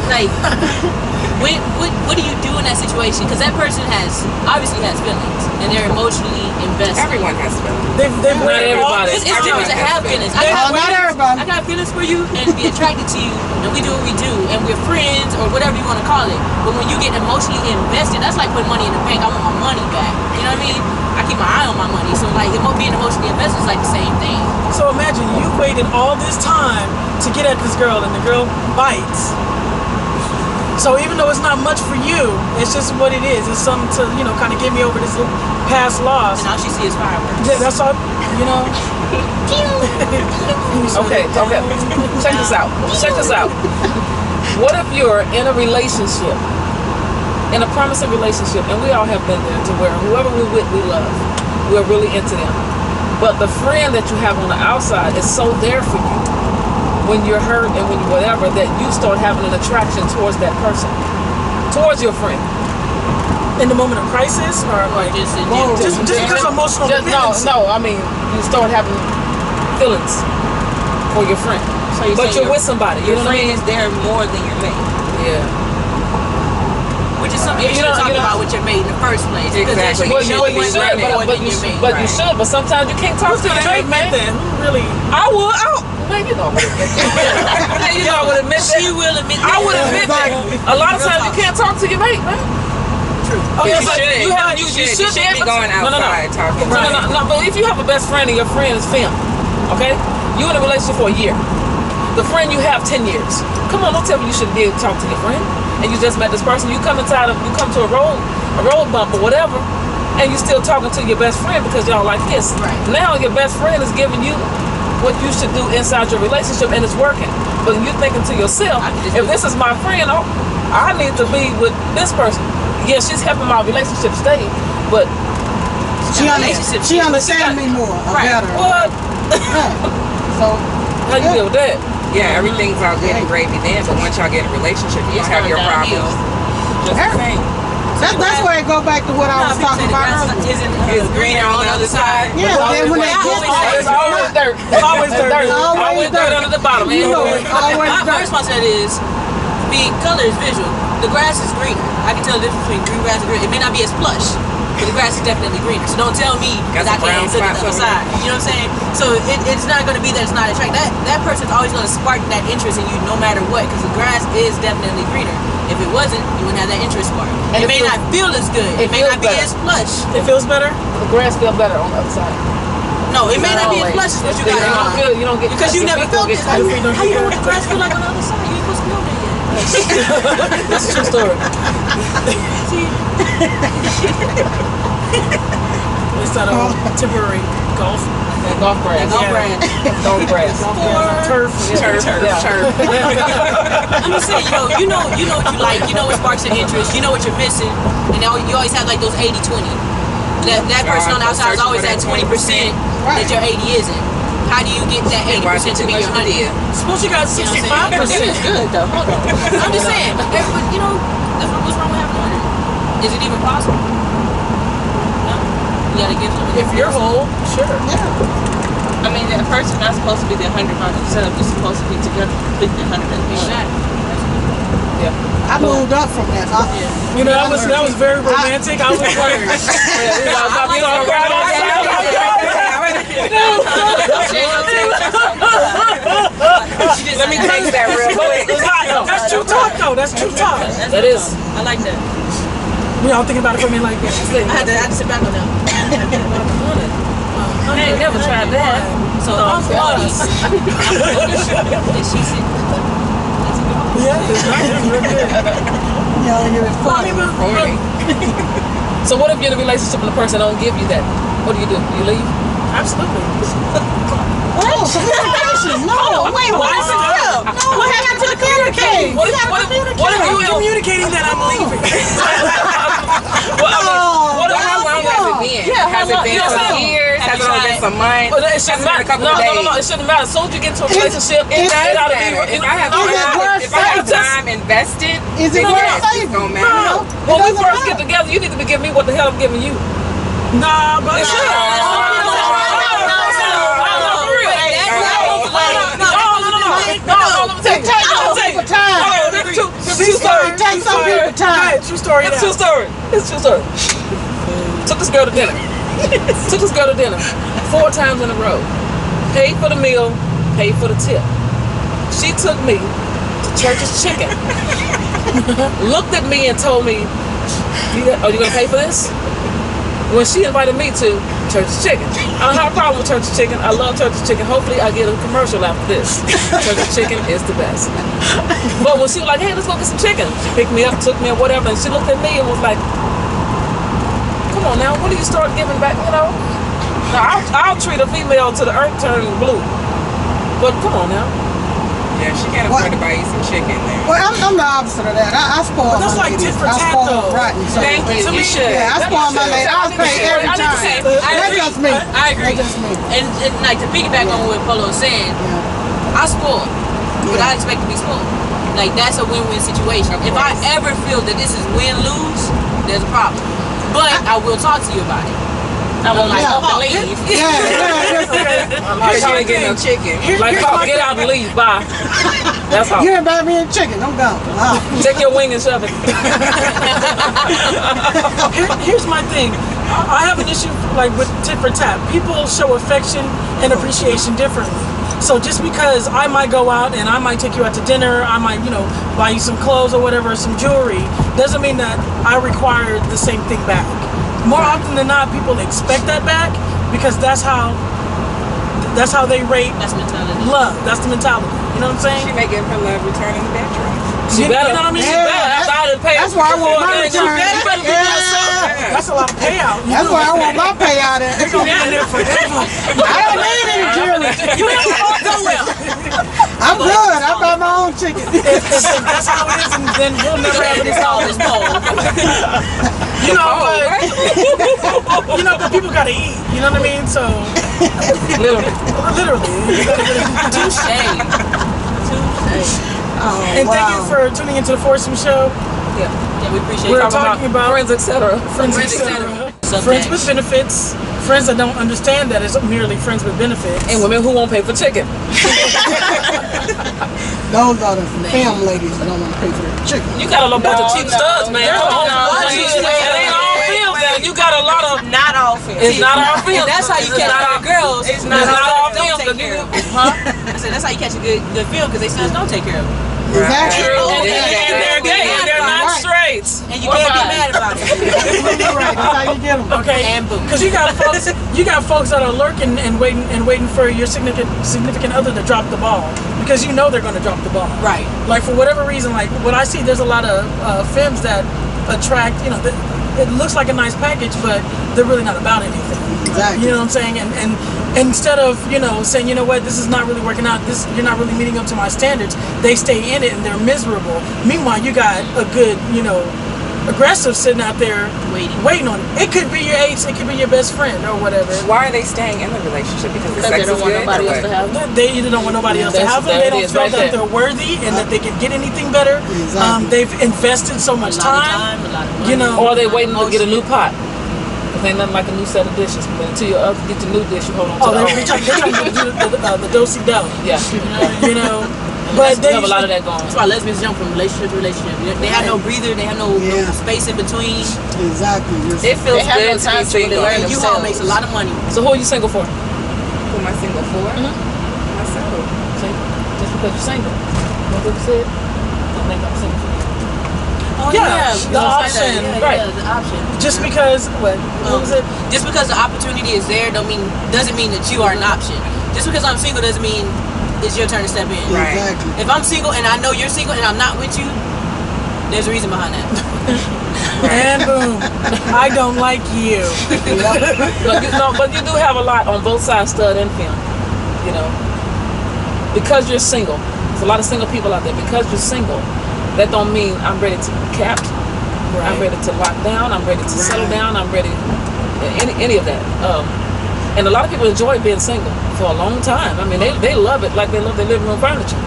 like, what do you do in that situation? Because that person obviously has feelings, and they're emotionally invested. Everyone has feelings. They've not everybody. It's different to have feelings. I got feelings for you and be attracted to you, and we do what we do, and we're friends or whatever you want to call it. But when you get emotionally invested, that's like putting money in the bank. I want my money back. You know what I mean? I keep my eye on my money. So like being emotionally invested is like the same thing. So imagine you waited all this time to get at this girl, and the girl bites. So even though it's not much for you, it's just what it is. It's something to, you know, kind of get me over this past loss. And all she sees is fireworks. Yeah, that's all, you know. Okay. Check this out. What if you're in a relationship, in a promising relationship, and we all have been there, to where whoever we're with, we love. We're really into them. But the friend that you have on the outside is so there for you when you're hurt and when you whatever, that you start having an attraction towards that person, towards your friend. In the moment of crisis, or like just because of emotional dependence? No. I mean, you start having feelings for your friend, but you're with somebody. Your friend is there more than your mate. Yeah. Which is something you should talk about with your mate in the first place. Exactly. But you should. But sometimes you can't talk to your mate. Then really, I would. Man, you know. I would admit that. She will admit I that. would admit that. A lot of times you can't talk to your mate, man. True. Okay, you should be going outside talking. No, but if you have a best friend and your friend is family, okay? You're in a relationship for a year. The friend you have 10 years. Come on, don't tell me you shouldn't be able to talk to your friend. And you just met this person, you come to a road bump or whatever, and you're still talking to your best friend because y'all like this. Right. Now your best friend is giving you what you should do inside your relationship, and it's working. But you're thinking to yourself, if this is my friend, I need to be with this person. Yeah, she's helping my relationship stay, but she understands me more. Better. What? So how you deal with that? Yeah, everything's all good and gravy then, but once y'all get in a relationship, you just have your problems. that's where it go back to what I was talking about earlier. It's greener on the other side. Yeah, then when they get It's always dirt. It's always dirt. Always dirt under the bottom. My response to that is, color is visual. The grass is greener. I can tell the difference between green grass and green. It may not be as plush, but the grass is definitely greener. So don't tell me that I can't sit on the other side. You know what I'm saying? So it's not going to be that it's not attractive. That person's always going to spark that interest in you no matter what, because the grass is definitely greener. If it wasn't, you wouldn't have that interest spark. And it may not feel as good. It may not be as plush. It feels better? The grass feels better on the other side. No, it may not be as plush as what you got on. You don't get because you never felt this. How you know what the grass feel like on the other side? You ain't supposed to know that yet. That's a true story. It's that temporary golf. Golf grass. Golf grass. Turf. I'm just saying, you know what you like, you know what sparks your interest, you know what you're missing, and you always have like those 80-20. That person on the outside is always at 20% that your 80 isn't. How do you get that 80% to be your 100? Suppose you got 65%. It's good though. Hold on. I'm just saying, you know, what's wrong with having 100? Is it even possible? No. You gotta give them. If you're whole, sure. Yeah. I mean, a person not supposed to be the 100 by themselves. They're supposed to be together, complete the 100 as well. Yeah. I moved up from that. You know, that was very romantic. I was like, let me taste that real quick. That's true talk, though. That's true talk. That is. I like that. We all think about it for me like this. I had to sit back on that. I ain't never tried that. So I'm 40. And she said, yeah, it's nice. It's real good. Yeah, you're 40. So what if you're in a relationship and the person don't give you that? What do? You leave? Absolutely. What? Communication. No, wait, what is it? No, we have to communicate. What if you communicating that I'm leaving? How long has it been? Has it been some years? Has it been some months? It shouldn't matter. No, it shouldn't matter. As soon as you get into a relationship, it does matter. If I have time invested, is it worth it's gonna matter. When we first get together, you need to be giving me what the hell I'm giving you. Nah, but it should. time. True story. It's true story. It's true story. Took this girl to dinner. 4 times in a row. Paid for the meal, paid for the tip. She took me to Church's Chicken. Looked at me and told me, "Are you gonna pay for this?" When she invited me to Church's Chicken. I don't have a problem with Church's Chicken. I love Church's Chicken. Hopefully I get a commercial after this. Church's Chicken is the best. But when she was like, "Hey, let's go get some chicken," she picked me up, took me or whatever, and she looked at me and was like, "Come on now, when do you start giving back, you know? Now, I'll treat a female to the earth turning blue. But come on now." Yeah, she can't afford to buy you some chicken there. Well, I'm the opposite of that. I spoil that's my like ladies. tit for I tat, spoil though. them rotten. So Thank you. You should. yeah, I spoil my ladies. I pay every time. That's just me. I agree. That's just me. And like to piggyback on what Polo was saying, I spoil, but I expect to be spoiled. Like that's a win-win situation. If I ever feel that this is win-lose, there's a problem. But I will talk to you about it. I won't like up and leave. Because you ain't getting no chicken. Like, get out and leave. Bye. That's all. You ain't buy me a chicken. Don't go. Wow. Take your wing and shove it. Here's my thing. I have an issue like with tit for tat. People show affection and appreciation differently. So just because I might go out and I might take you out to dinner, I might, buy you some clothes or whatever, some jewelry, doesn't mean that I require the same thing back. More often than not, people expect that back because that's how they rate love. That's the mentality. You know what I'm saying? She may give her love return in the bedroom. She better. You know what I mean? Yeah, She better. After I done paid that's why I want my for it, return. That's a lot of payout. That's why I want my payout. They're gonna be in there forever. I don't need any jewelry. You ain't gonna go well. I'm good. I buy my own chicken. If that's how it is, and then we'll never have This any all is bold. But people gotta eat. You know what I mean? So Literally. Touche. Oh, and thank you for tuning into the FourSum show. Yeah, we appreciate We're it. talking about friends, etc. friends, Friends, etc. etc. Friends with benefits. Friends that don't understand that it's merely friends with benefits. And women who won't pay for chicken. Those are the fam ladies that don't want to pay for their chicken. You got a little bunch of cheap studs, man. There's a whole bunch of It cheap ain't all films. You got a lot of. Not all films. It's not all films. And that's how you catch good girls. It's Not not all don't take care of them. Huh? I said that's how you catch a good film because they sons don't take care of them. Exactly. And they're gay. And they're not straight. And you can't get mad about it. Right. That's how you get them. Okay, And boom. because you got folks that are lurking and waiting for your significant other to drop the ball because you know they're going to drop the ball. Right. Like for whatever reason, like what I see, there's a lot of femmes that attract. It looks like a nice package, but they're really not about anything. Exactly. You know what I'm saying? And instead of saying, you know what, this is not really working out. You're not really meeting up to my standards. They stay in it and they're miserable. Meanwhile, you got a good, aggressive sitting out there waiting on it. It could be your ace, it could be your best friend or whatever. Why are they staying in the relationship? Because the They sex don't is want good. nobody else to have them. They either don't want nobody else to have them, they don't feel that they're worthy and that they can get anything better. Exactly. They've invested so much time, a lot of money. Or they waiting to get a new pot. Cause ain't nothing like a new set of dishes. But until you get your new dish, you hold on to the old. They're trying to do the do-si-do. Yeah. But They have a lot of that going. That's why lesbians jump from relationship to relationship. They have no breather. They have no space in between. Exactly. It feels They have good no time to be single. And you all makes a lot of money. So who are you single for? Who am I single for? Myself. Just because you're single. What you said? Don't think I'm single for you. Oh the option, right? The option. Just because what was it? Just because the opportunity is there, doesn't mean that you are an option. Just because I'm single doesn't mean it's your turn to step in. Right. Exactly. If I'm single and I know you're single and I'm not with you, there's a reason behind that. And boom, I don't like you. But you do have a lot on both sides, stud and film. Because you're single. There's a lot of single people out there. Because you're single, that don't mean I'm ready to be capped. Right. I'm ready to lock down. I'm ready to settle down. I'm ready any of that. And a lot of people enjoy being single for a long time. I mean, they love it like they love their living room furniture.